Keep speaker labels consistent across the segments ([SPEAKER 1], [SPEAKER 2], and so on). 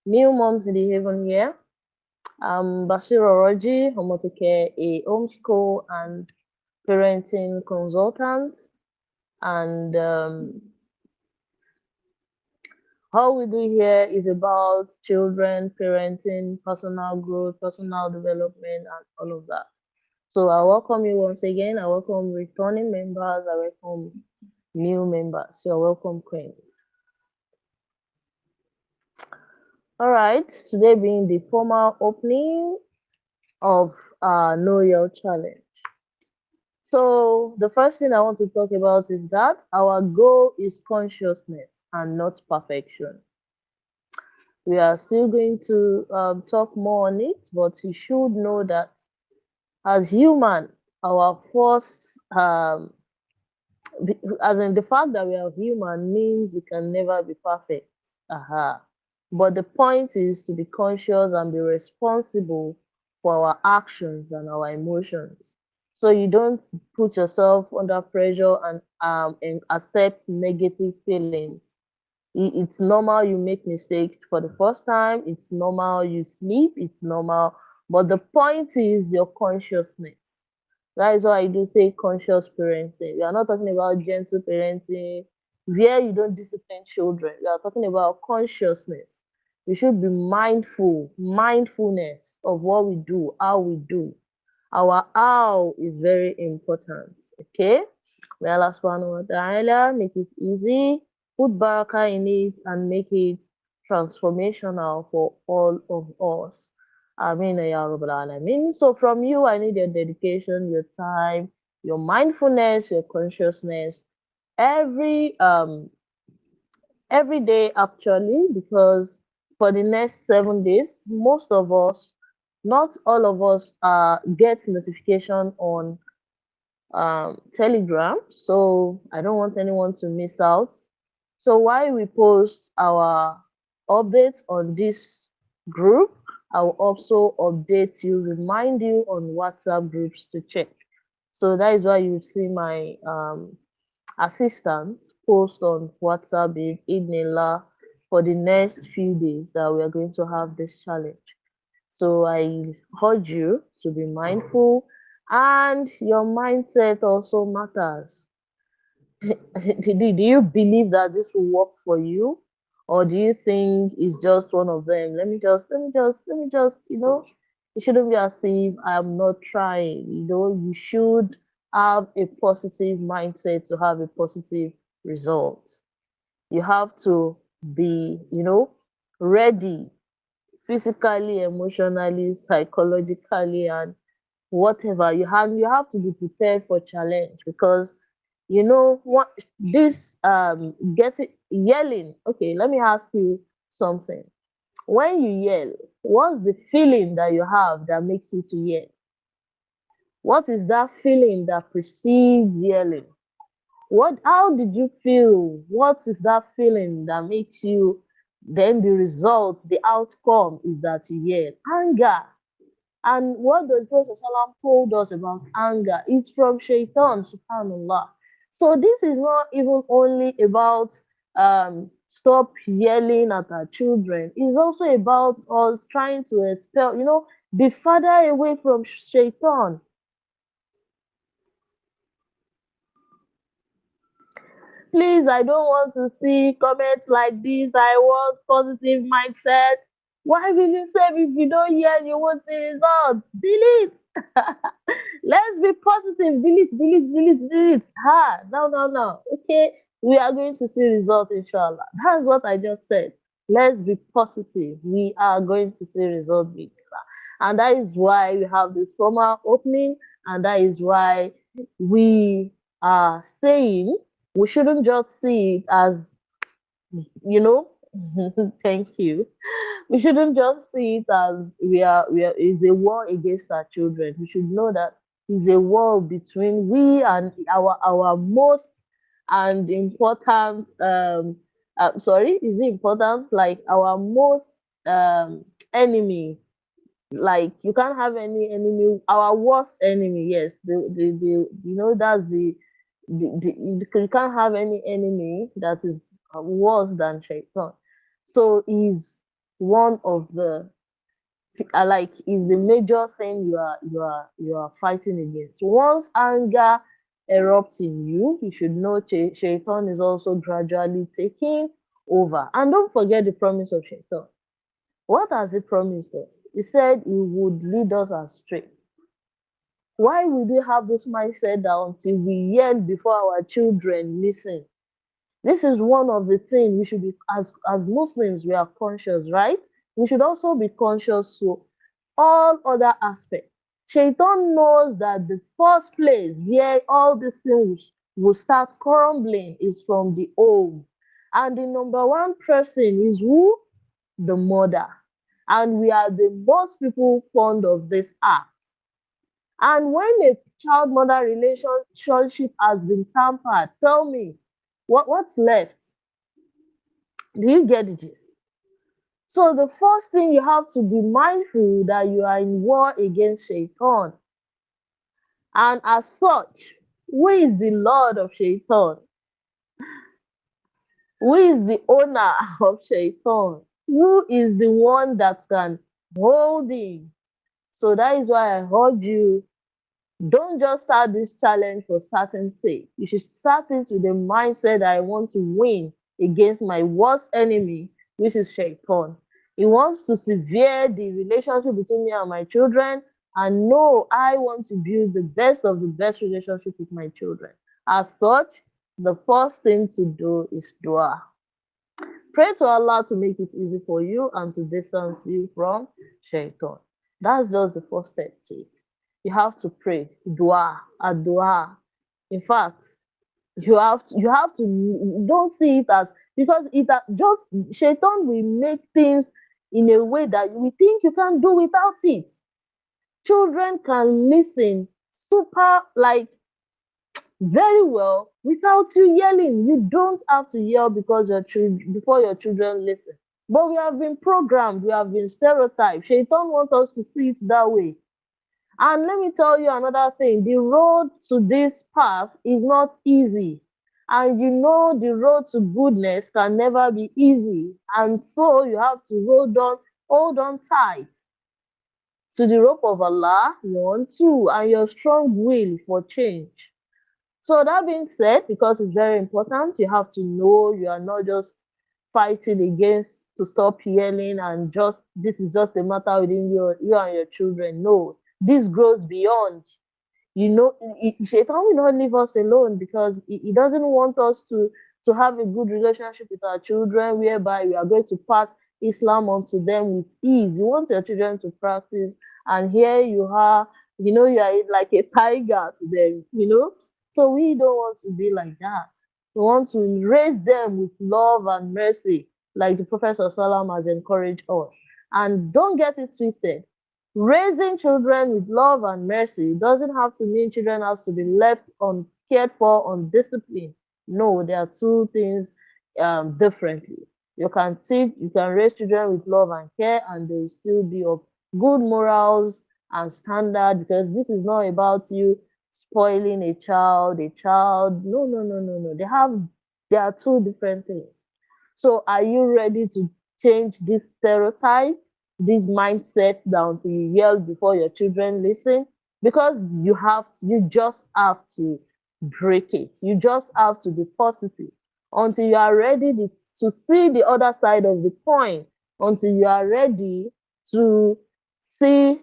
[SPEAKER 1] New moms in the haven here. I'm Basir Oroji, Homotocare, a homeschool and parenting consultant. And all we do here is about children, parenting, personal growth, personal development, and all of that. So I welcome you once again. I welcome returning members. I welcome new members. You're welcome, Queens. All right, today being the formal opening of Know Your Challenge. So the first thing I want to talk about is that our goal is consciousness and not perfection. We are still going to talk more on it, but you should know that as human, our first, as in the fact that we are human means we can never be perfect. Aha. But the point is to be conscious and be responsible for our actions and our emotions. So you don't put yourself under pressure and accept negative feelings. It's normal you make mistakes for the first time. It's normal you sleep. It's normal. But the point is your consciousness. That is why I do say conscious parenting. We are not talking about gentle parenting where you don't discipline children. We are talking about consciousness. We should be mindfulness of what we do, how we do. Our how is very important. Okay? May Allah subhanahu wa ta'ala make it easy, put barakah in it, and make it transformational for all of us. Ameen ya Rabbal Alameen. So from you, I need your dedication, your time, your mindfulness, your consciousness every every day actually, because for the next 7 days, most of us, not all of us, get notification on Telegram. So I don't want anyone to miss out. So while we post our updates on this group, I will also update you, remind you on WhatsApp groups to check. So that is why you see my assistant post on WhatsApp in Idnila for the next few days that we are going to have this challenge. So I urge you to be mindful, and your mindset also matters. Do you believe that this will work for you, or do you think it's just one of them? Let me just, it shouldn't be as if I'm not trying. You should have a positive mindset to have a positive result. You have to be, ready physically, emotionally, psychologically, and whatever. You have to be prepared for challenge, because what this getting yelling. Okay, let me ask you something. When you yell, what's the feeling that you have that makes you to yell? What is that feeling that precedes yelling? How did you feel? What is that feeling that makes you, then the result, the outcome is that you yell? Anger. And what the Prophet ﷺ told us about anger is from Shaitan, subhanallah. So this is not even only about stop yelling at our children. It's also about us trying to expel, be further away from Shaitan. Please, I don't want to see comments like this. I want positive mindset. Why will you say if you don't hear, you won't see results? Delete. Let's be positive. Delete, delete, delete, delete. Ha, no, no, no. Okay, we are going to see results, inshallah. That's what I just said. Let's be positive. We are going to see results, inshallah. And that is why we have this formal opening, and that is why we are saying we shouldn't just see it as, you know, thank you. We shouldn't just see it as we are is a war against our children. We should know that it's a war between we and our most and important sorry, is it important? Like our most enemy. Like you can't have any enemy, our worst enemy. Yes, that's you can't have any enemy that is worse than shaitan. So is one of the like is the major thing you are fighting against. Once anger erupts in you, you should know Shaitan is also gradually taking over. And don't forget the promise of Shaitan. What has he promised us? He said he would lead us astray. Why would we have this mindset that until we yell before our children listen? This is one of the things we should be, as Muslims, we are conscious, right? We should also be conscious to all other aspects. Shaitan knows that the first place where all these things will start crumbling is from the home. And the number one person is who? The mother. And we are the most people fond of this act. And when a child mother relationship has been tampered, tell me, what's left? Do you get it? So the first thing you have to be mindful that you are in war against Shaitan. And as such, who is the Lord of Shaitan? Who is the owner of Shaitan? Who is the one that can hold him? So that is why I urge you, don't just start this challenge for starting sake. You should start it with the mindset that I want to win against my worst enemy, which is Shaitan. He wants to sever the relationship between me and my children. And no, I want to build the best of the best relationship with my children. As such, the first thing to do is dua. Pray to Allah to make it easy for you and to distance you from Shaitan. That's just the first step to it. You have to pray, dua, a dua. In fact, you have to don't see it as because just Shaitan will make things in a way that we think you can do without it. Children can listen super like very well without you yelling. You don't have to yell because your children before your children listen. But we have been programmed, we have been stereotyped. Shaitan wants us to see it that way. And let me tell you another thing, the road to this path is not easy. And you know the road to goodness can never be easy. And so you have to hold on tight to the rope of Allah, one, two, and your strong will for change. So that being said, because it's very important, you have to know you are not just fighting against to stop yelling and just this is just a matter within you and your children. No, this grows beyond. You know, Shaitan will not leave us alone because he doesn't want us to have a good relationship with our children whereby we are going to pass Islam onto them with ease. You want your children to practice, and here you are, you are like a tiger to them. So we don't want to be like that. We want to raise them with love and mercy, like the Prophet Sallam has encouraged us. And don't get it twisted. Raising children with love and mercy doesn't have to mean children have to be left uncared for, undisciplined. No, there are two things differently. You can raise children with love and care, and they will still be of good morals and standard because this is not about you spoiling a child. No, no, no, no, no. There are two different things. So are you ready to change this stereotype, this mindset down to you yell before your children listen? Because you just have to break it. You just have to be positive until you are ready to see the other side of the coin, until you are ready to see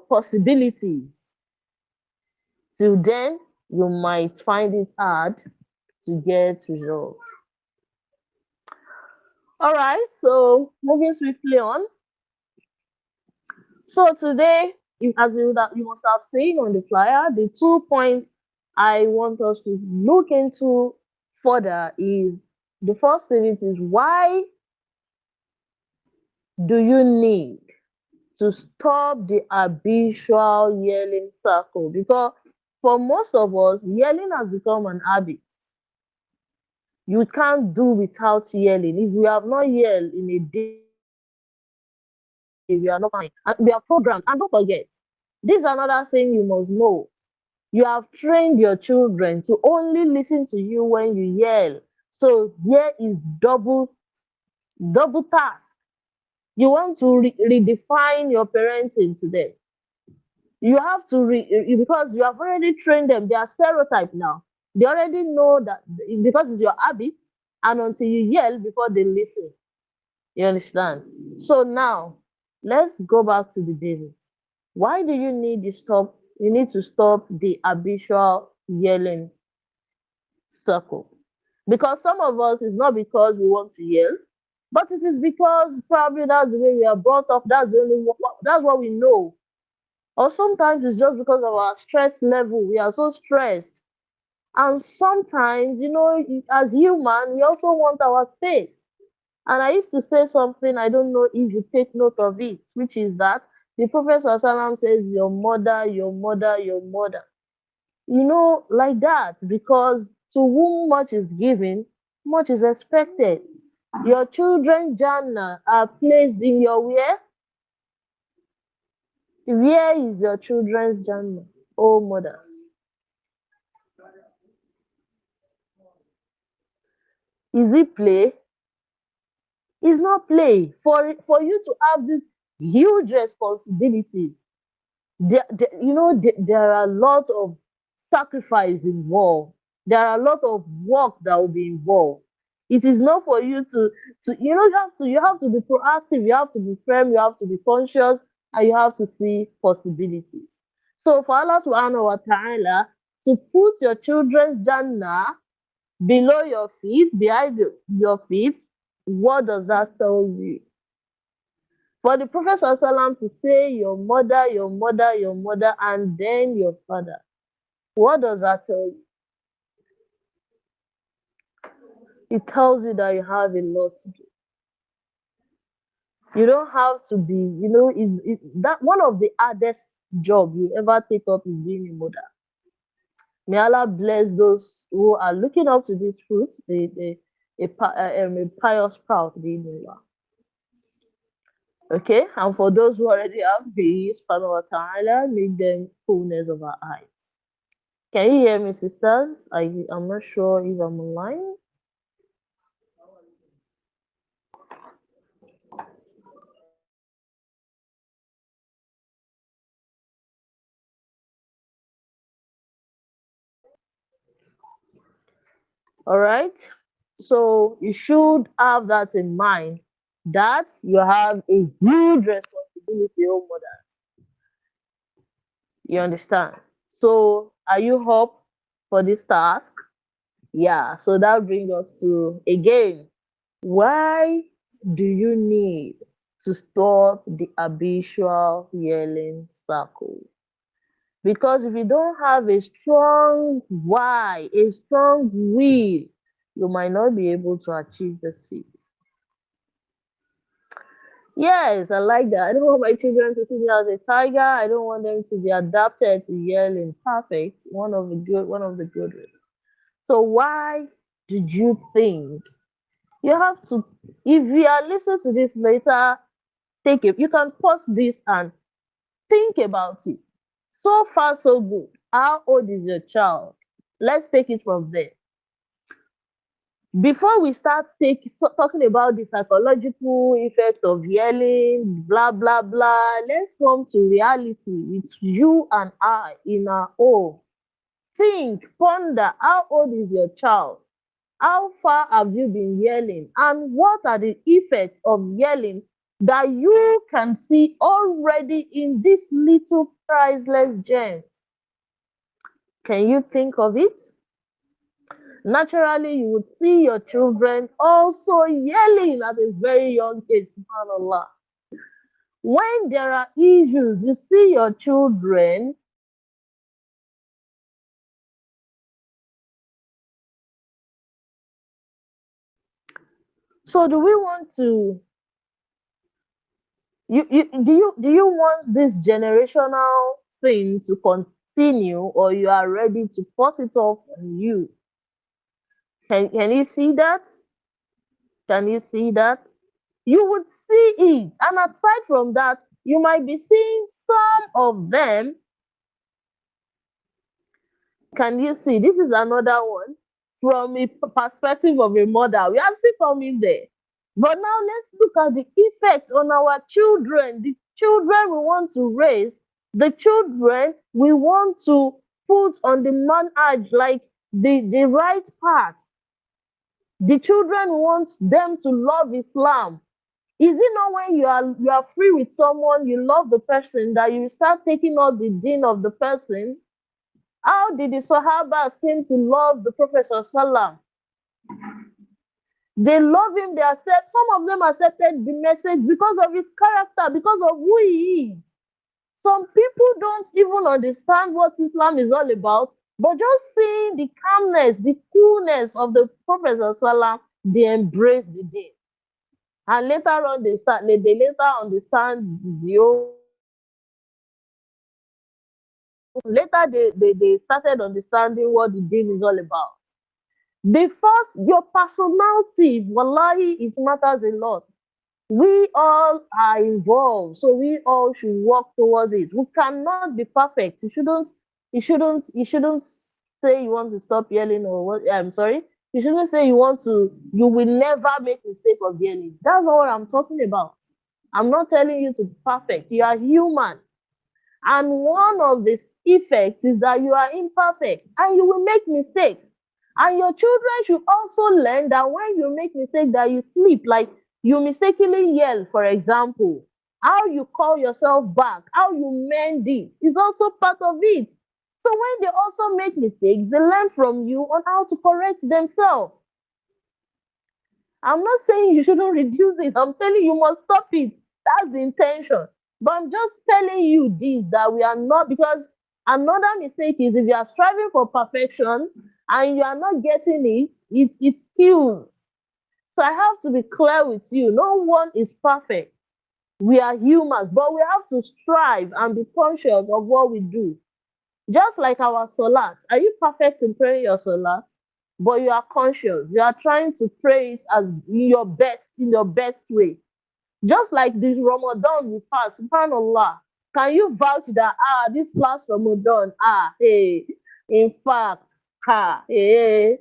[SPEAKER 1] possibilities. Till then, you might find it hard to get results. All right, so moving swiftly on. So today, you must have seen on the flyer, the 2 points I want us to look into further is the first thing is why do you need to stop the habitual yelling circle? Because for most of us, yelling has become an habit. You can't do without yelling. If we have not yelled in a day, we are not fine. And we are programmed. And don't forget, this is another thing you must know. You have trained your children to only listen to you when you yell. So there is double Double task. You want to redefine your parenting to them. You have to because you have already trained them. They are stereotyped now. They already know that because it's your habit, and until you yell before they listen. You understand? So now let's go back to the basics. Why do you need to stop? You need to stop the habitual yelling circle. Because some of us, it's not because we want to yell, but it is because probably that's the way we are brought up. That's the only that's what we know. Or sometimes it's just because of our stress level. We are so stressed. And sometimes, as human, we also want our space. And I used to say something, I don't know if you take note of it, which is that the Prophet ﷺ says, your mother, your mother, your mother. Like that, because to whom much is given, much is expected. Your children, Jannah, are placed in your where? Where is your children's Jannah, oh mothers? Is it play? It's not play. For you to have these huge responsibilities, there are a lot of sacrifice involved. There are a lot of work that will be involved. It is not for you to you have to be proactive, you have to be firm, you have to be conscious, and you have to see possibilities. So for Allah subhanahu wa ta'ala to put your children's Jannah below your feet, behind your feet, what does that tell you? For the Prophet ﷺ to say your mother, your mother, your mother, and then your father, what does that tell you? It tells you that you have a lot to do. You don't have to be, that one of the hardest job you ever take up is being a mother. May Allah bless those who are looking up to this fruit, a pious proud being Allah. Okay, and for those who already have the subhanahu wa ta'ala, make them fullness of our eyes. Can you hear me, sisters? I'm not sure if I'm online. All right. So you should have that in mind that you have a huge responsibility, oh mother. You understand? So are you up for this task? Yeah. So that brings us to again, why do you need to stop the habitual yelling circle? Because if you don't have a strong why, a strong will, you might not be able to achieve this feat. Yes, I like that. I don't want my children to see me as a tiger. I don't want them to be adapted to yelling. Perfect. One of the good reasons. So why did you think you have to? If you are listening to this later, take it. You can pause this and think about it. So far, so good. How old is your child? Let's take it from there. Before we start talking about the psychological effect of yelling, blah, blah, blah, let's come to reality with you and I in our own. Think, ponder, how old is your child? How far have you been yelling? And what are the effects of yelling that you can see already in this little priceless gem? Can you think of it? Naturally, you would see your children also yelling at a very young age, subhanAllah. When there are issues, you see your children. So do we want to do you want this generational thing to continue, or you are ready to cut it off on you? Can you see that? Can you see that? You would see it. And aside from that, you might be seeing some of them. Can you see? This is another one from a perspective of a mother. We are still coming there. But now let's look at the effect on our children, the children we want to raise, the children we want to put on the manhaj, like the right path. The children want them to love Islam. Is it not when you are free with someone, you love the person, that you start taking all the deen of the person? How did the Sahabas came to love the Prophet Sallallahu? They love him, they accept, some of them accepted the message because of his character, because of who he is. Some people don't even understand what Islam is all about, but just seeing the calmness, the coolness of the Prophet Sallallahu, they embrace the deen. And later on, they later understand the whole. Later, they started understanding what the deen is all about. The first, your personality, wallahi, it matters a lot. We all are involved, so we all should work towards it. We cannot be perfect. You shouldn't say you want to stop yelling, or what. I'm sorry. You shouldn't say you will never make mistake of yelling. That's not what I'm talking about. I'm not telling you to be perfect. You are human. And one of the effects is that you are imperfect and you will make mistakes. And your children should also learn that when you make mistakes, that you sleep, like you mistakenly yell, for example. How you call yourself back, how you mend it is also part of it. So when they also make mistakes, they learn from you on how to correct themselves. I'm not saying you shouldn't reduce it. I'm telling you must stop it. That's the intention. But I'm just telling you this, that we are not, because another mistake is if you are striving for perfection and you are not getting it, it kills. So I have to be clear with you. No one is perfect. We are humans, but we have to strive and be conscious of what we do. Just like our salat. Are you perfect in praying your salat? But you are conscious. You are trying to pray it as in your best way. Just like this Ramadan we fast, subhanallah. Can you vouch that this last Ramadan, hey, in fact, hey,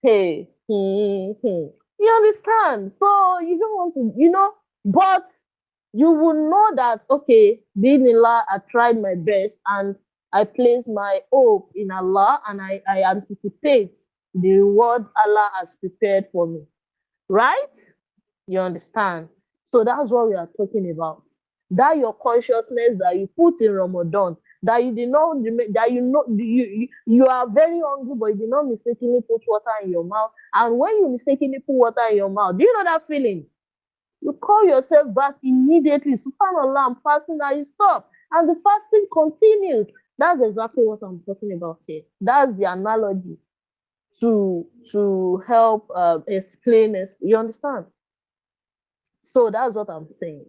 [SPEAKER 1] hey, you understand? So you don't want to, but you will know that, okay, being Allah, I tried my best and I place my hope in Allah, and I anticipate the reward Allah has prepared for me. Right? You understand? So that's what we are talking about. That your consciousness that you put in Ramadan, that you did not, that you are very hungry, but you did not mistakenly put water in your mouth. And when you mistakenly put water in your mouth, do you know that feeling? You call yourself back immediately. Subhanallah, I'm fasting, now you stop. And the fasting continues. That's exactly what I'm talking about here. That's the analogy to help explain it. You understand? So that's what I'm saying.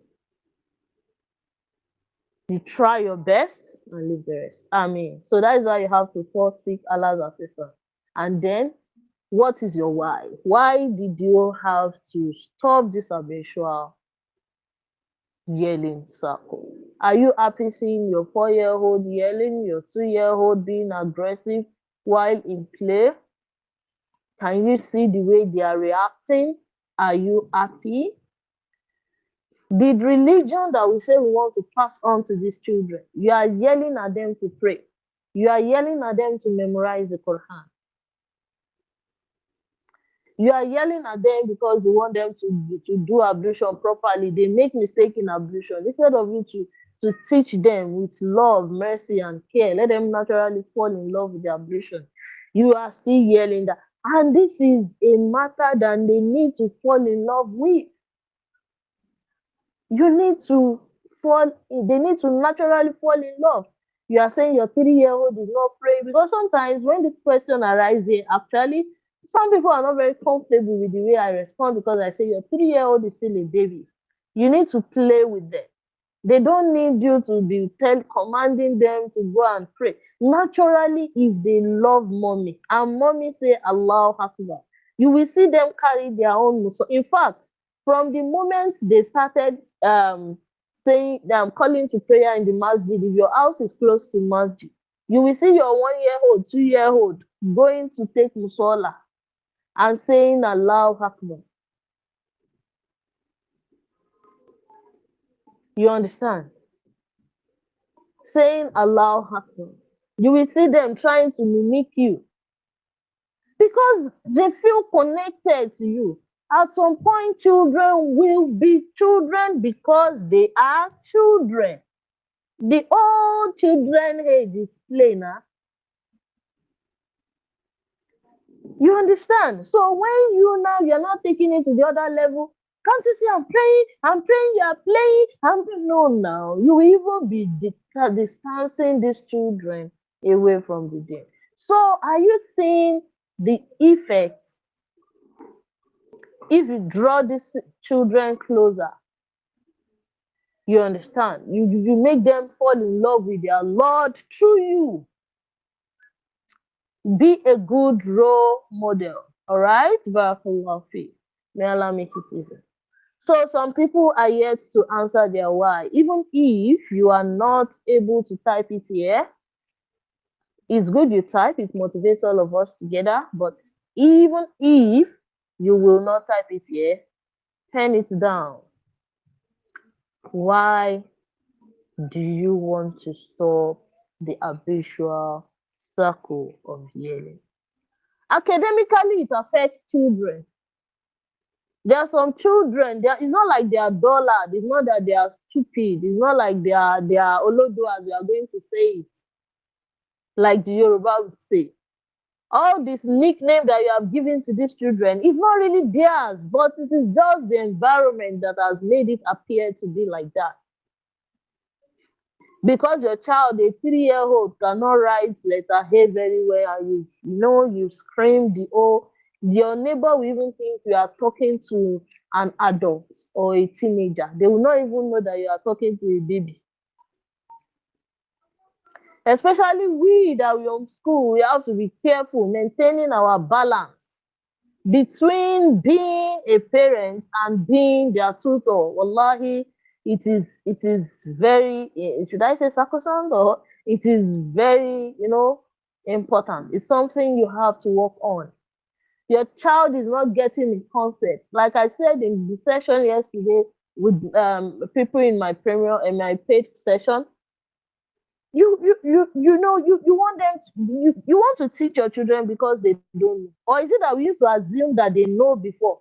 [SPEAKER 1] You try your best and leave the rest. I mean, so that is why you have to first seek Allah's assistance. And then, what is your why? Why did you have to stop this habitual yelling circle? Are you happy seeing your 4-year-old yelling, your 2-year-old being aggressive while in play? Can you see the way they are reacting? Are you happy? The religion that we say we want to pass on to these children, you are yelling at them to pray. You are yelling at them to memorize the Quran. You are yelling at them because you want them to do ablution properly. They make mistake in ablution. Instead of you to teach them with love, mercy, and care, let them naturally fall in love with the ablution. You are still yelling that. And this is a matter that they need to fall in love with. You need to they need to naturally fall in love. You are saying your 3-year-old is not praying, because sometimes when this question arises, actually, some people are not very comfortable with the way I respond, because I say your 3-year-old is still a baby. You need to play with them. They don't need you to be commanding them to go and pray. Naturally, if they love mommy and mommy say Allah Akbar, you will see them carry their own musa. In fact, from the moment they started saying calling to prayer in the masjid, if your house is close to masjid, you will see your 1-year-old, 2-year-old going to take musalla and saying Allah Akbar. You understand? Saying Allah Akbar. You will see them trying to mimic you because they feel connected to you. At some point, children will be children because they are children. The old children age is plain. You understand? So when you now you're not taking it to the other level, can't you see I'm praying, you are playing, no now. You will even be distancing these children away from the day. So are you seeing the effects if you draw these children closer? You understand? You make them fall in love with their Lord through you. Be a good role model. All right? Barakallahu fi. May Allah make it easy. So some people are yet to answer their why. Even if you are not able to type it here, it's good you type, it motivates all of us together. But even if you will not type it here, pen it down. Why do you want to stop the habitual circle of yelling? Academically, it affects children. There are some children, it's not like they are dullard, it's not that they are stupid, it's not like they are olodo as we are going to say it, like the Yoruba would say. All this nickname that you have given to these children is not really theirs, but it is just the environment that has made it appear to be like that. Because your child, a 3-year-old, cannot write letter A very well, and you scream your neighbor will even think you are talking to an adult or a teenager. They will not even know that you are talking to a baby. Especially we that we homeschool, we have to be careful maintaining our balance between being a parent and being their tutor. Wallahi, it is very, should I say sacrosanct, or it is very, important. It's something you have to work on. Your child is not getting the concept. Like I said in the session yesterday with people in my premium and my paid session, you want them to, you want to teach your children because they don't know, or is it that we used to assume that they know before?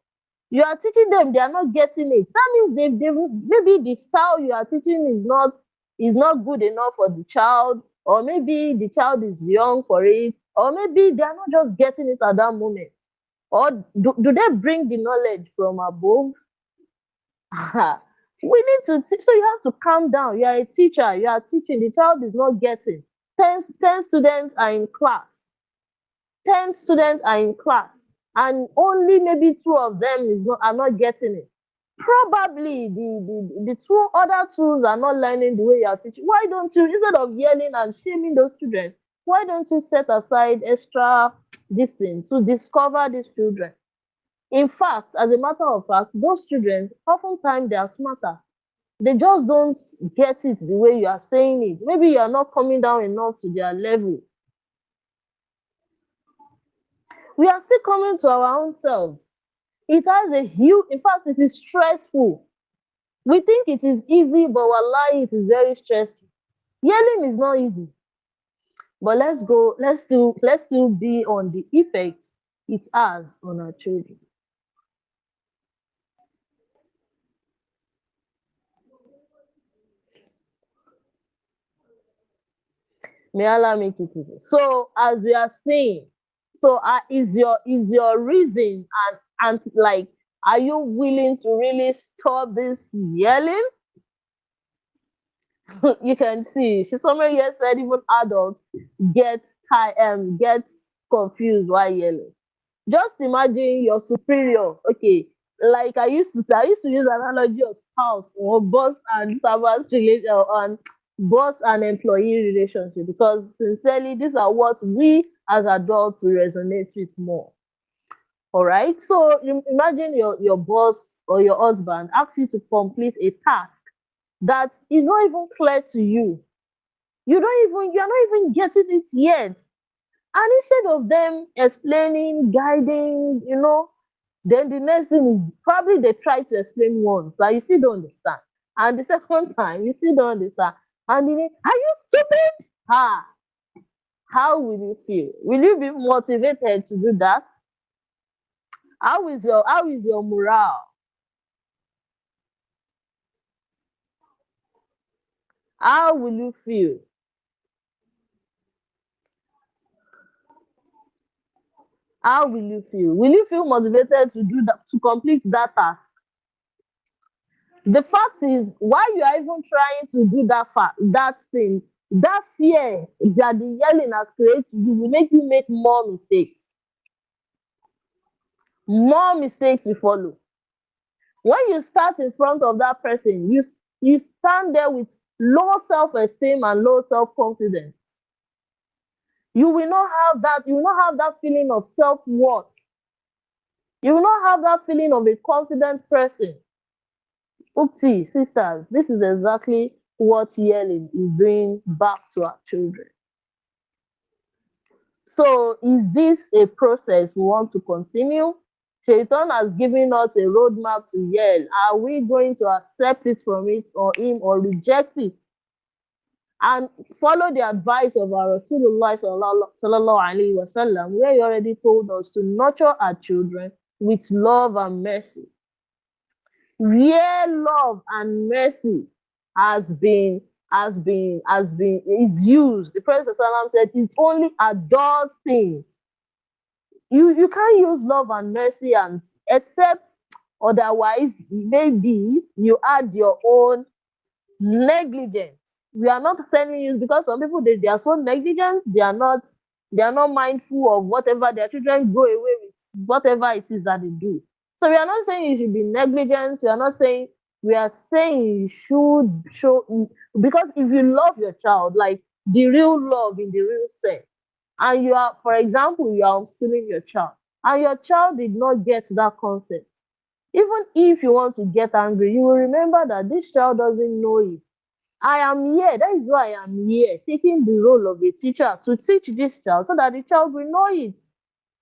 [SPEAKER 1] You are teaching them, they are not getting it. That means they maybe the style you are teaching is not good enough for the child, or maybe the child is young for it, or maybe they are not just getting it at that moment. Or do they bring the knowledge from above? We need to teach. So you have to calm down. You are a teacher, you are teaching, the child is not getting. 10 students are in class. 10 students are in class, and only maybe two of them are not getting it. Probably the two other tools are not learning the way you are teaching. Why don't you, instead of yelling and shaming those children, why don't you set aside extra distance to discover these children? In fact, as a matter of fact, those children, oftentimes they are smarter. They just don't get it the way you are saying it. Maybe you are not coming down enough to their level. We are still coming to our own self. It has a huge, in fact, it is stressful. We think it is easy, but wallahi, it is very stressful. Yelling is not easy. But let's still be on the effect it has on our children. May Allah make it easy. So as we are saying, so is your reason, and like, are you willing to really stop this yelling? You can see she somewhere here said even adults get get confused while yelling. Just imagine your superior. Okay, like I used to use analogy of spouse or boss and servant relation, and boss and employee relationship, because sincerely these are what we as adults will resonate with more. All right. So imagine your boss or your husband asks you to complete a task that is not even clear to you. You're not even getting it yet. And instead of them explaining, guiding, then the next thing is probably they try to explain once and you still don't understand. And the second time, you still don't understand. And then, are you stupid? Ha! How will you feel? Will you be motivated to do that? How is your morale? How will you feel? How will you feel? Will you feel motivated to do that, to complete that task? The fact is, why you are even trying to do that thing, that fear that the yelling has created you will make you make more mistakes. More mistakes will follow. When you start in front of that person, you stand there with low self-esteem and low self-confidence. You will not have that feeling of self-worth. You will not have that feeling of a confident person. Oopsie, sisters, this is exactly what yelling is doing back to our children. So, is this a process we want to continue? Shaitan has given us a roadmap to yell. Are we going to accept it from it or him or reject it and follow the advice of our Rasulullah sallallahu alaihi wasallam, where he already told us to nurture our children with love and mercy? Real love and mercy has been is used. The Prophet sallallahu said it only adores things. You can't use love and mercy and except otherwise maybe you add your own negligence. We are not telling you because some people they are so negligent, they are not mindful of whatever their children go away with, whatever it is that they do. So we are not saying you should be negligent. We are saying you should show, because if you love your child, like the real love in the real sense, and you are, for example, you are homeschooling your child, and your child did not get that concept, even if you want to get angry, you will remember that this child doesn't know it. I am here. That is why I am here, taking the role of a teacher to teach this child so that the child will know it.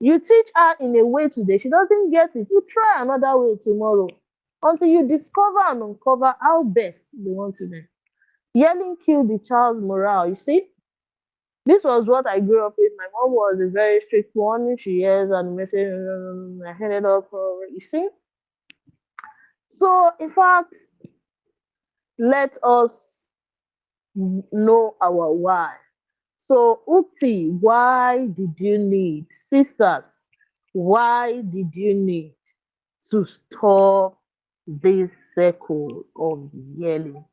[SPEAKER 1] You teach her in a way today, she doesn't get it. You try another way tomorrow until you discover and uncover how best they want to learn. Yelling killed the child's morale. You see, this was what I grew up with. My mom was a very strict one. She hears and message, I headed up. You see, so in fact, let us know our why. So, Uti, why did you need, sisters, why did you need to stop this circle of yelling?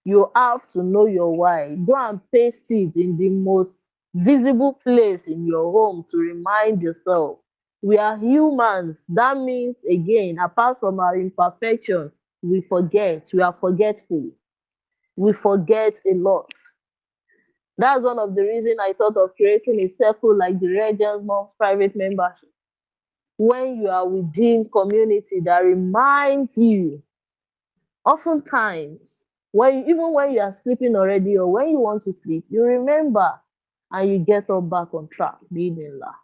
[SPEAKER 1] You have to know your why. Go and paste it in the most visible place in your home to remind yourself. We are humans. That means, again, apart from our imperfection, we forget. We are forgetful. We forget a lot. That's one of the reasons I thought of creating a circle like the Regents Mom's private membership. When you are within community that reminds you, oftentimes, even when you are sleeping already or when you want to sleep, you remember and you get up back on track, being in love.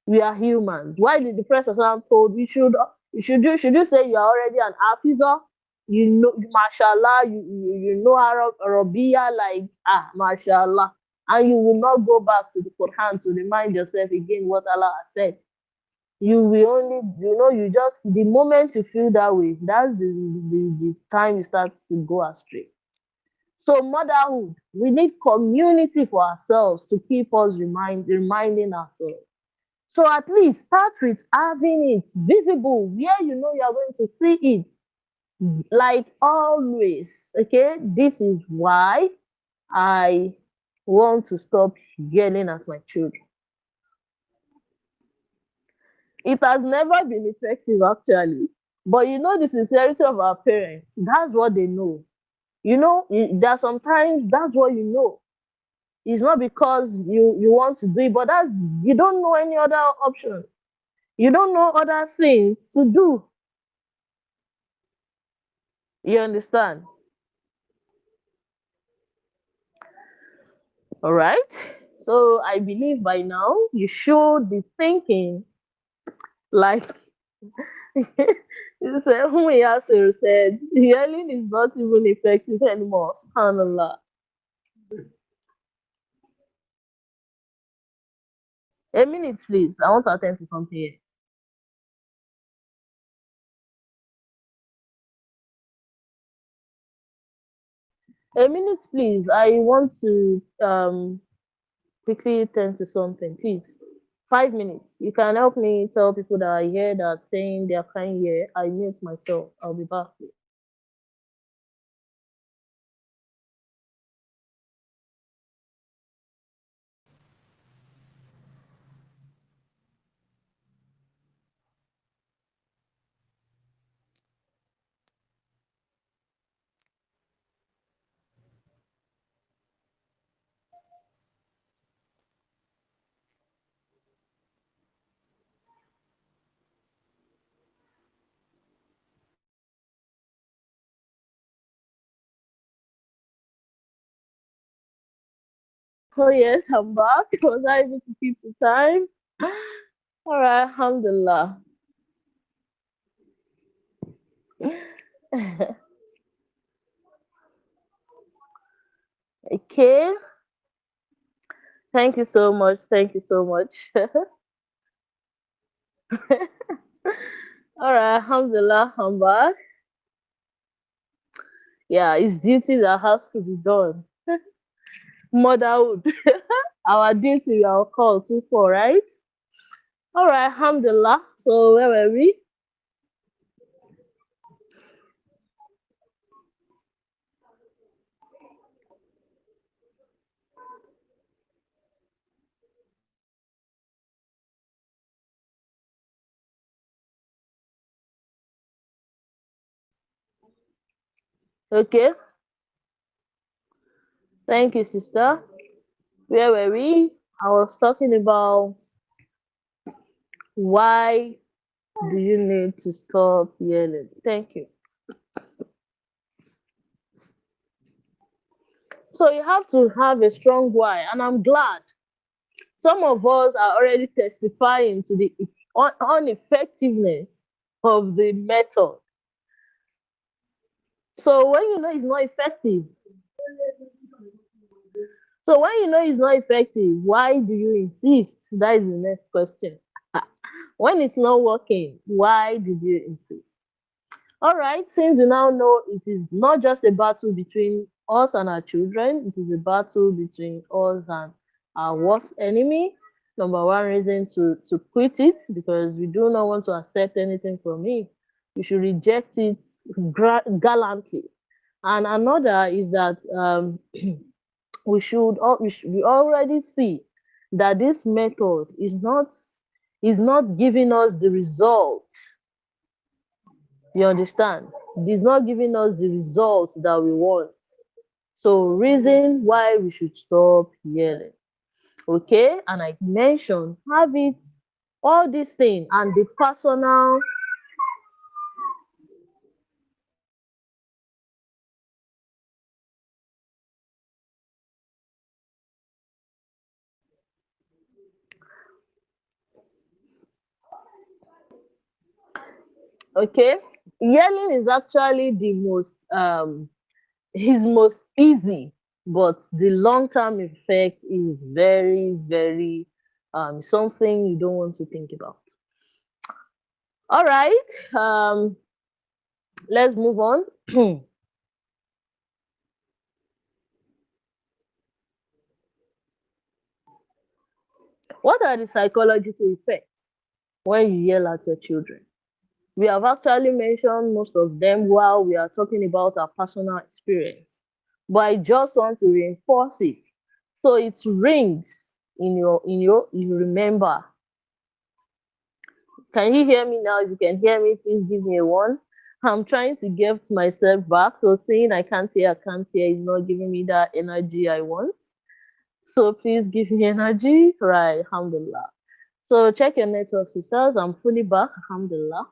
[SPEAKER 1] We are humans. Why did the Prophet told should you say you are already an officer? You know, mashallah, you know Arabiya like mashallah, and you will not go back to the Quran to remind yourself again what Allah has said. You will only, you just the moment you feel that way, that's the time you start to go astray. So motherhood, we need community for ourselves to keep us reminding ourselves. So at least start with having it visible where you know you're going to see it. Like always, okay? This is why I want to stop yelling at my children. It has never been effective actually. But you know the sincerity of our parents. That's what they know. There sometimes that's what you know. It's not because you want to do it, but that's you don't know any other option. You don't know other things to do. You understand? All right. So I believe by now you should be thinking like You say, Yasser said, yelling is not even effective anymore. SubhanAllah. A minute, please. I want to attend to something here. A minute, please. I want to quickly attend to something, please. 5 minutes. You can help me tell people that are here that are saying they are crying here. I mute myself. I'll be back. Oh yes, I'm back. Was I able to keep to time? All right, alhamdulillah. Okay, thank you so much. Thank you so much. All right, alhamdulillah, I'm back. Yeah, it's duty that has to be done. Motherhood, our duty, our call to for, right? All right, alhamdulillah. So where were we? Okay, thank you, sister. Where were we? I was talking about why do you need to stop yelling? Thank you. So you have to have a strong why, and I'm glad some of us are already testifying to the ineffectiveness of the method. So when you know it's not effective, so when you know it's not effective, why do you insist? That is the next question. When it's not working, why did you insist? All right, since we now know it is not just a battle between us and our children, it is a battle between us and our worst enemy. Number one reason to quit it because we do not want to accept anything from it. We should reject it gallantly. And another is that we already see that this method is not giving us the result. You understand? It's not giving us the result that we want. So reason why we should stop yelling. Okay? And I mentioned habits, all these things, and the personal. Okay? Yelling is actually the most is most easy, but the long-term effect is very, very something you don't want to think about. All right. Let's move on. What are the psychological effects when you yell at your children? We have actually mentioned most of them while we are talking about our personal experience, but I just want to reinforce it so it rings you remember. Can you hear me now? If you can hear me, please give me a one. I'm trying to get myself back, so saying I can't hear is not giving me that energy I want. So please give me energy. Right, alhamdulillah. So check your network, sisters. I'm fully back, alhamdulillah.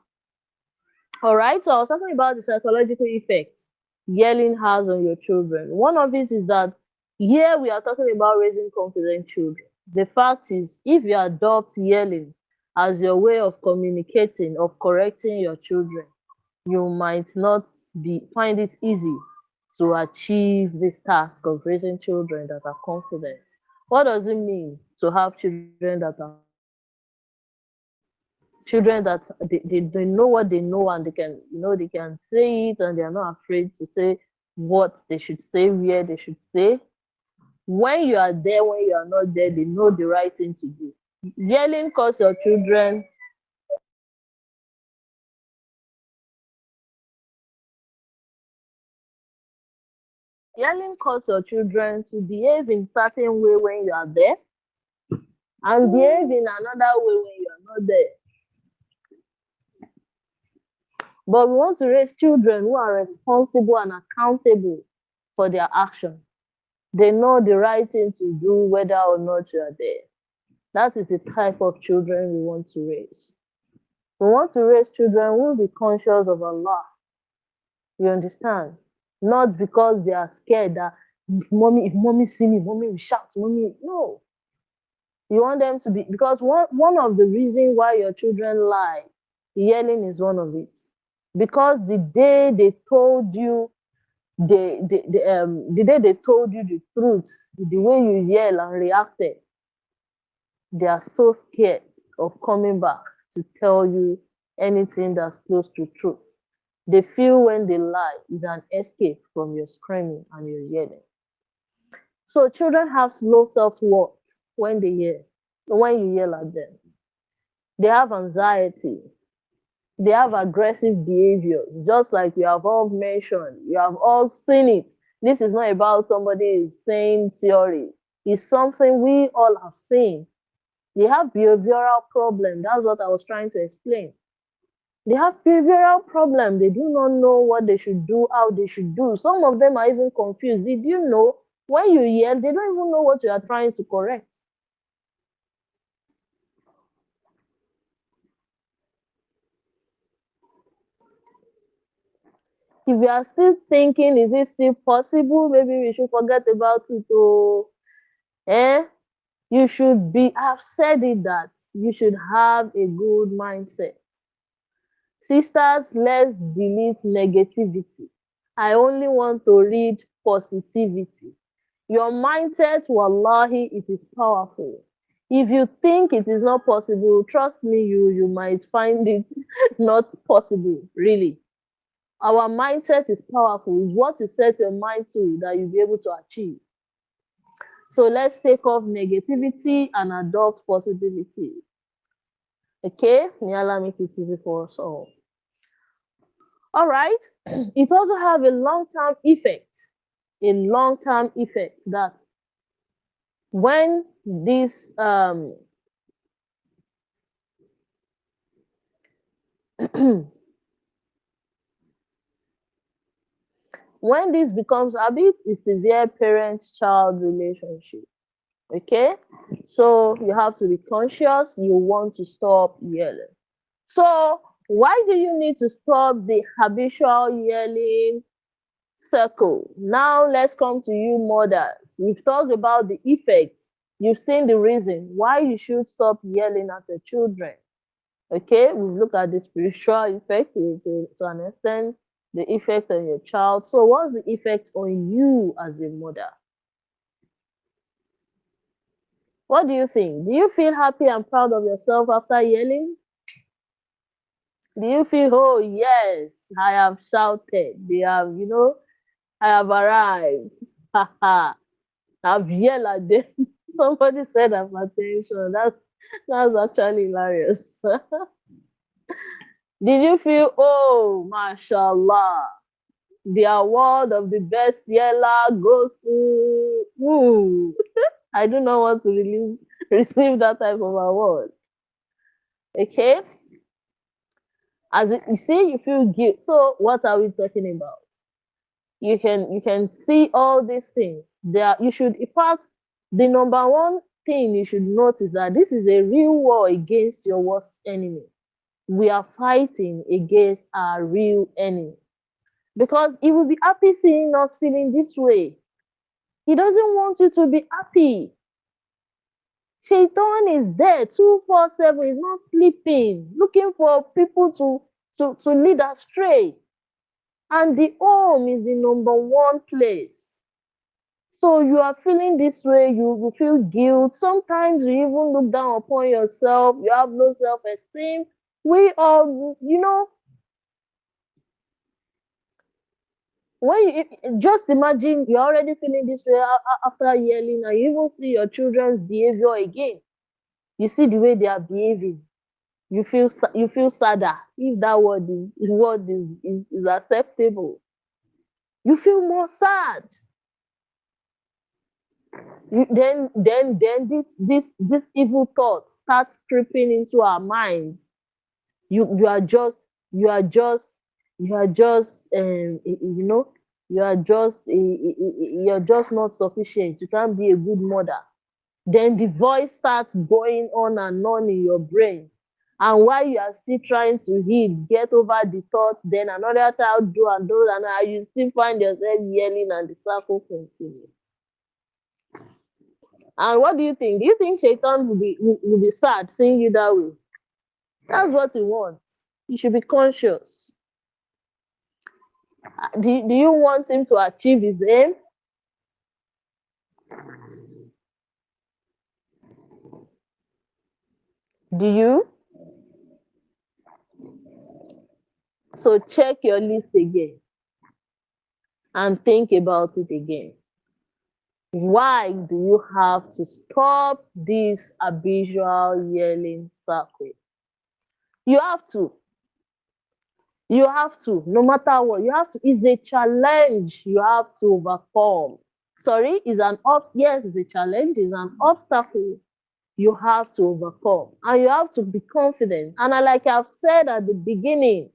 [SPEAKER 1] All right, so I was talking about the psychological effect yelling has on your children. One of it is that here we are talking about raising confident children. The fact is, if you adopt yelling as your way of communicating, of correcting your children, you might not be find it easy to achieve this task of raising children that are confident. What does it mean to have children that are confident? Children that they know what they know, and they can, they can say it, and they are not afraid to say what they should say, where they should say. When you are there, when you are not there, they know the right thing to do. Yelling cause your children Yelling cause your children to behave in certain way when you are there, and behave in another way when you are not there. But we want to raise children who are responsible and accountable for their action. They know the right thing to do whether or not you are there. That is the type of children we want to raise. We want to raise children who will be conscious of Allah. You understand? Not because they are scared that if mommy see me, mommy will shout, mommy. No. You want them to be, because one of the reasons why your children lie, yelling is one of it. Because the day they told you the day they told you the truth, the way you yell and reacted, they are so scared of coming back to tell you anything that's close to truth. They feel when they lie is an escape from your screaming and your yelling. So children have low self-worth when they yell, when you yell at them. They have anxiety. They have aggressive behaviors, just like we have all mentioned. You have all seen it. This is not about somebody is saying theory. It's something we all have seen. They have behavioral problem. That's what I was trying to explain. They have behavioral problem. They do not know what they should do, how they should do. Some of them are even confused. Did you know when you yell, they don't even know what you are trying to correct? If you are still thinking, is it still possible? Maybe we should forget about it. Oh, eh? You should be, I've said it that you should have a good mindset. Sisters, let's delete negativity. I only want to read positivity. Your mindset, wallahi, it is powerful. If you think it is not possible, trust me, you might find it not possible, really. Our mindset is powerful. It's what you set your mind to that you'll be able to achieve. So let's take off negativity and adopt possibility. Okay? May Allah make it easy for us all. All right. It also have a long-term effect. A long-term effect that when this when this becomes habit, is severe parent-child relationship. Okay, so you have to be conscious. You want to stop yelling. So why do you need to stop the habitual yelling circle? Now let's come to you mothers. We've talked about the effects. You've seen the reason why you should stop yelling at your children. Okay, we've looked at the spiritual effect to an extent, the effect on your child. So what's the effect on you as a mother? What do you think? Do you feel happy and proud of yourself after yelling? Do you feel, oh yes, I have shouted, they have, I have arrived. Haha, I've yelled at them. Somebody said I'm attention. That's actually hilarious. Did you feel, oh, mashallah, the award of the best yeller goes to who? I do not want to receive that type of award. Okay? You see, you feel guilt. So what are we talking about? You can see all these things. You should, in fact, the number one thing you should notice that this is a real war against your worst enemy. We are fighting against our real enemy. Because he will be happy seeing us feeling this way. He doesn't want you to be happy. Shaitan is there 247, he's not sleeping, looking for people to to lead astray. And the home is the number one place. So you are feeling this way, you feel guilt. Sometimes you even look down upon yourself, you have no self-esteem. We all, when just imagine you're already feeling this way after yelling, and you even see your children's behavior again. You see the way they are behaving. You feel sadder, if that word is acceptable. You feel more sad. Then this evil thought starts creeping into our minds. You are just you are just you are just you are just you're just not sufficient. You can't be a good mother. Then the voice starts going on and on in your brain. And while you are still trying to heal, get over the thoughts, then another child do and do, and you still find yourself yelling and the circle continues. And what do you think? Do you think Shaitan will be sad seeing you that way? That's what he wants. You should be conscious. Do you want him to achieve his aim? Do you? So check your list again and think about it again. Why do you have to stop this habitual yelling circle? You have to. You have to. No matter what, you have to. It's a challenge you have to overcome. Sorry, it's an yes, it's a challenge, it's an obstacle you have to overcome. And you have to be confident. And like I've said at the beginning,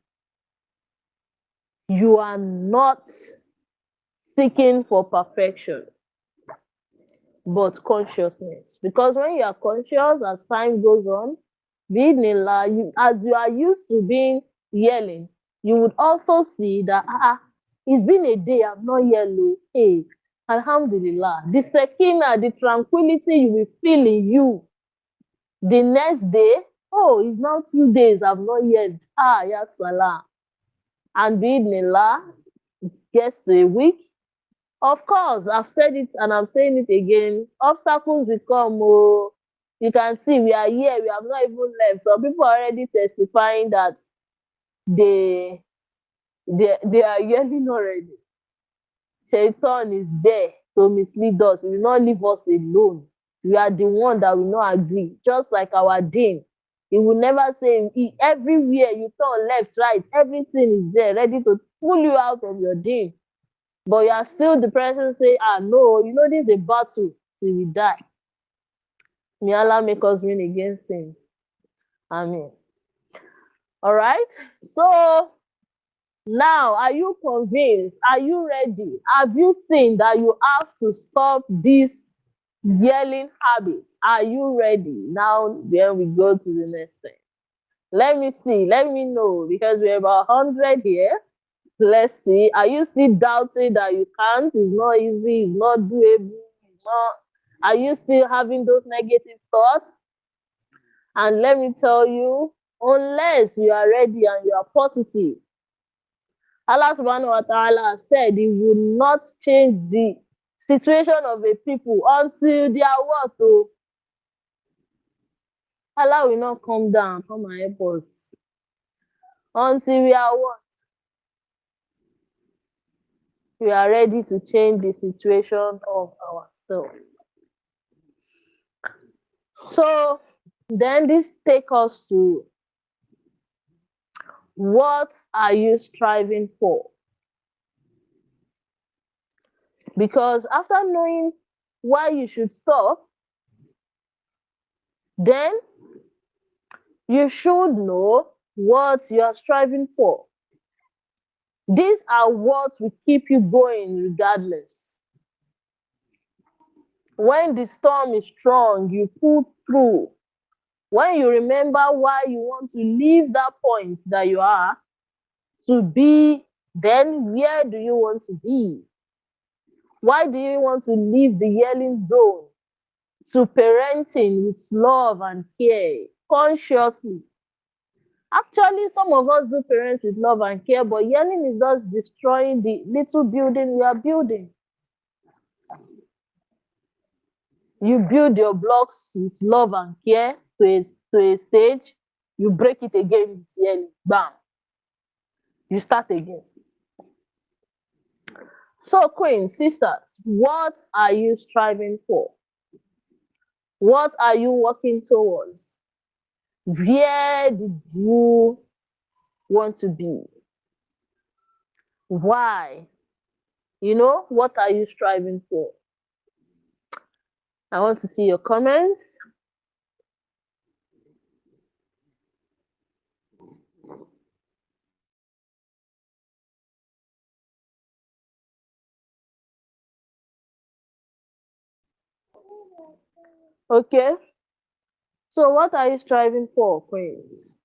[SPEAKER 1] you are not seeking for perfection, but consciousness. Because when you are conscious as time goes on, as you are used to being yelling, you would also see that it's been a day I've not yelled. Hey, Alhamdulillah. The sekina, the tranquility you will feel in you the next day. Oh, it's now 2 days I've not yelled. Ya salam. And bi'idhnillah, it gets to a week. Of course, I've said it and I'm saying it again. Obstacles will come. Oh, you can see we are here. We have not even left. Some people are already testifying that they they are yelling already. Shaitan is there to mislead us. He will not leave us alone. We are the one that will not agree. Just like our dean. He will never say everywhere you turn left, right, everything is there ready to pull you out of your dean. But you are still the person say, no, this is a battle till we die. May Allah make us win against him. Amen. All right. So now, are you convinced? Are you ready? Have you seen that you have to stop this yelling habit? Are you ready? Now, then we go to the next thing. Let me see. Let me know, because we're about 100 here. Let's see. Are you still doubting that you can't? It's not easy. It's not doable. It's not. Are you still having those negative thoughts? And let me tell you, unless you are ready and you are positive, Allah subhanahu wa ta'ala said he will not change the situation of a people until they are what? Oh, Allah will not come down, come and help us. Until we are what? We are ready to change the situation of ourselves. So then this takes us to, what are you striving for? Because after knowing why you should stop, then you should know what you are striving for. These are what will keep you going regardless. When the storm is strong, you pull through. When you remember why you want to leave that point that you are to be, then where do you want to be? Why do you want to leave the yelling zone to parenting with love and care consciously? Actually, some of us do parents with love and care, but yelling is just destroying the little building we are building. You build your blocks with love and care to a stage, you break it again with yelling. Bam. You start again. So, Queen, sisters, what are you striving for? What are you working towards? Where did you want to be? Why? What are you striving for? I want to see your comments. Okay. So, what are you striving for, Queens?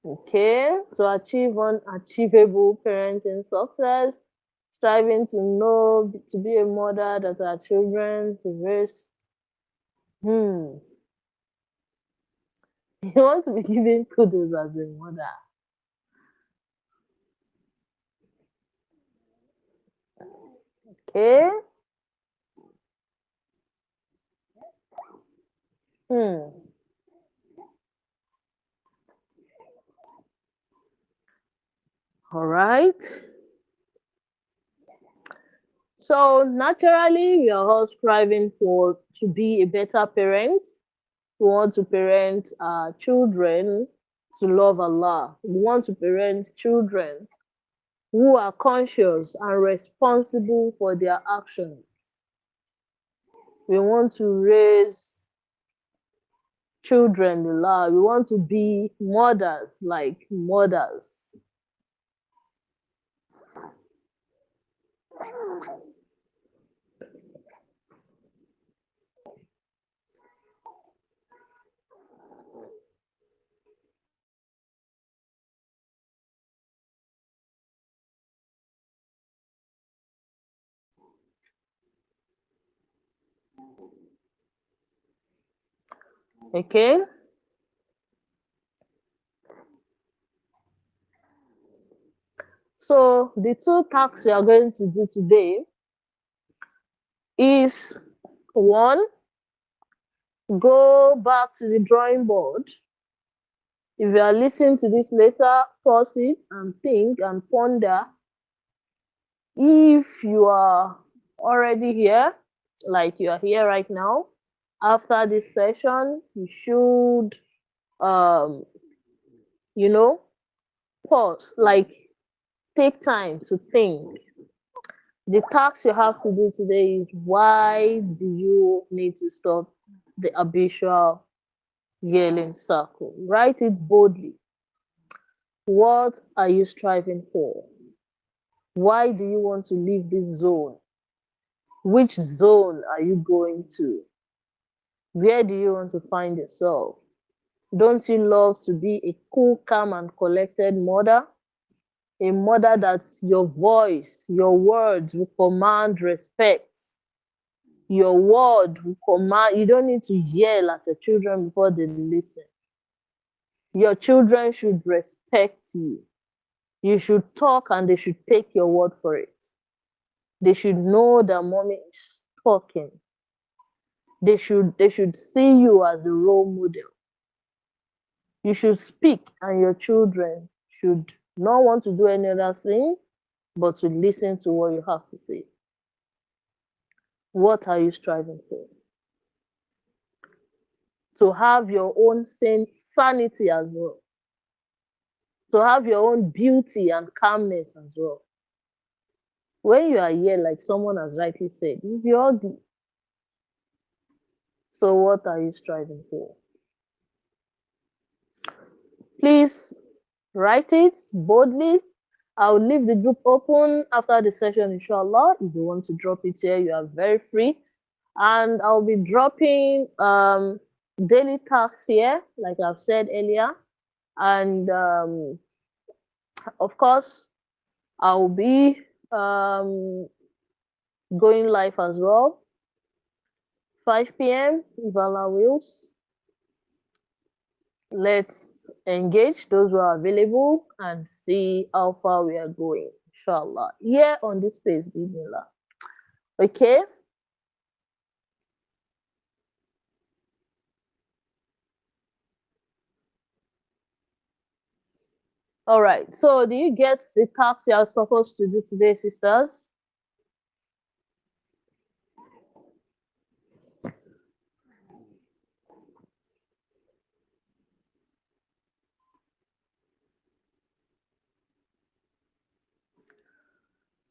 [SPEAKER 1] Okay. To achieve unachievable parenting success, striving to know, to be a mother that our children to raise. Hmm. You want to be given kudos as a mother. Okay. Hmm. All right. So naturally, we are all striving for to be a better parent. We want to parent our children to love Allah. We want to parent children who are conscious and responsible for their actions. We want to raise children in love. We want to be mothers like mothers. Okay? So the two tasks we are going to do today is one, go back to the drawing board. If you are listening to this later, pause it and think and ponder. If you are already here, like you are here right now, after this session, you should, um, you know, pause, like take time to think. The task you have to do today is why do you need to stop the habitual yelling circle? Write it boldly. What are you striving for? Why do you want to leave this zone? Which zone are you going to? Where do you want to find yourself? Don't you love to be a cool, calm, and collected mother? A mother that your voice, your words will command respect. Your word will command, you don't need to yell at your children before they listen. Your children should respect you. You should talk and they should take your word for it. They should know that mommy is talking. They should see you as a role model. You should speak and your children should not want to do any other thing but to listen to what you have to say. What are you striving for? To have your own sanity as well. To have your own beauty and calmness as well. When you are here, like someone has rightly said, you're ugly. So what are you striving for? Please write it boldly. I'll leave the group open after the session, inshallah. If you want to drop it here, you are very free. And I'll be dropping daily tasks here, like I've said earlier. And of course, I'll be going live as well, 5 p.m. if Allah wills. Let's engage those who are available and see how far we are going, inshallah. Here on this space, bismillah. Okay? All right. So, do you get the task you are supposed to do today, sisters?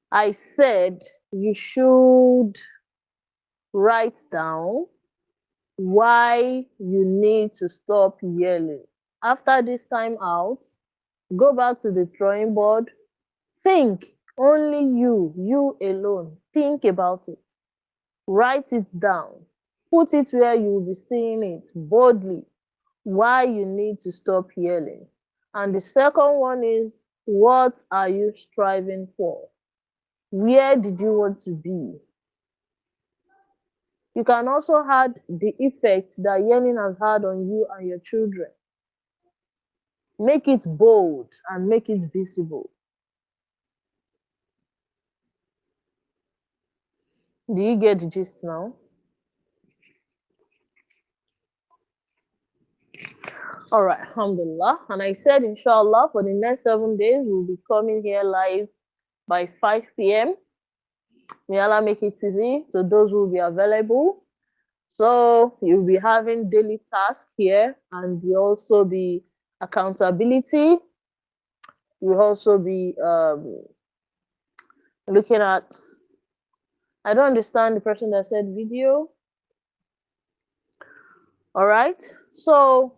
[SPEAKER 1] I said you should write down why you need to stop yelling. After this time out, go back to the drawing board. Think, only you alone. Think about it. Write it down. Put it where you will be seeing it boldly. Why you need to stop yelling. And the second one is, what are you striving for? Where did you want to be? You can also add the effect that yelling has had on you and your children. Make it bold and make it visible. Do you get the gist now? All right, alhamdulillah. And I said, inshallah, for the next 7 days, we'll be coming here live by 5 p.m. May Allah make it easy to those who will be available. So you'll be having daily tasks here, and will also be accountability. We'll also be looking at. I don't understand the person that said video. All right. So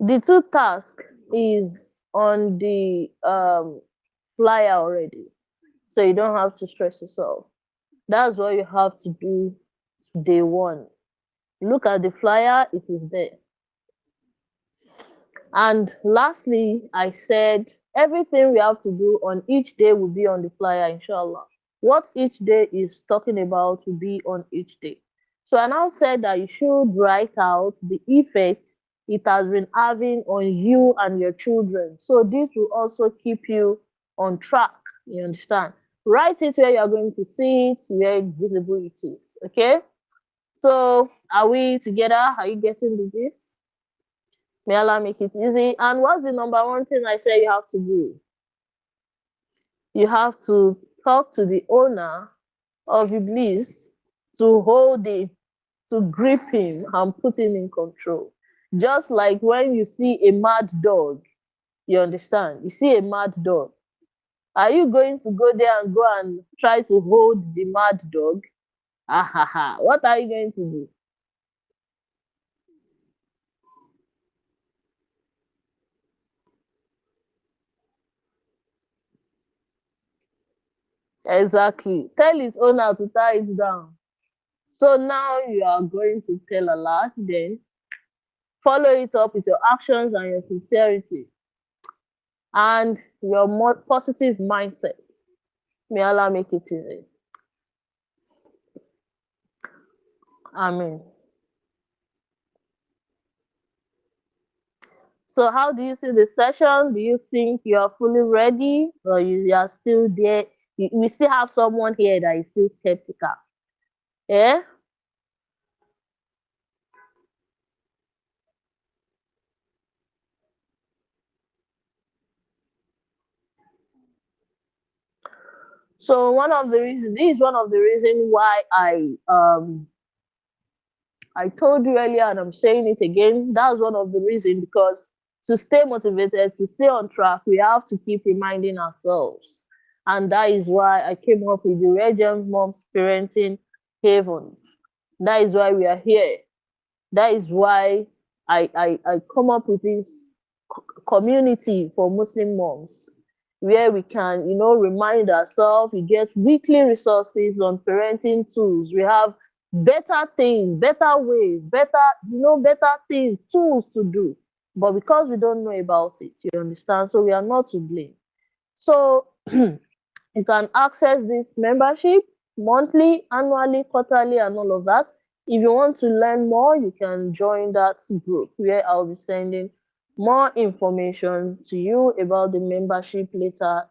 [SPEAKER 1] the two task is on the flyer already, so you don't have to stress yourself. That's what you have to do day one. Look at the flyer, it is there. And lastly, I said everything we have to do on each day will be on the flyer, inshallah. What each day is talking about will be on each day. So I now said that you should write out the effect it has been having on you and your children. So this will also keep you on track. You understand? Write it where you are going to see it, where visible it is. Okay? So are we together? Are you getting the gist? May Allah make it easy. And what's the number one thing I say you have to do? You have to talk to the owner of Iblis to hold him, to grip him and put him in control. Just like when you see a mad dog, you understand? You see a mad dog. Are you going to go there and go and try to hold the mad dog? Ah ha ha. What are you going to do? Exactly. Tell his owner to tie it down. So now you are going to tell Allah, then follow it up with your actions and your sincerity and your more positive mindset. May Allah make it easy. Amen. So, how do you see the session? Do you think you are fully ready, or you are still there? We still have someone here that is still skeptical. Yeah. So one of the reasons, this is one of the reasons why I told you earlier, and I'm saying it again. That's one of the reasons, because to stay motivated, to stay on track, we have to keep reminding ourselves. And that is why I came up with the Regent Moms Parenting Haven. That is why we are here. That is why I come up with this community for Muslim moms, where we can, remind ourselves. We get weekly resources on parenting tools. We have better things, better ways, better things, tools to do. But because we don't know about it, you understand? So we are not to blame. So you can access this membership monthly, annually, quarterly, and all of that. If you want to learn more, you can join that group where I'll be sending more information to you about the membership later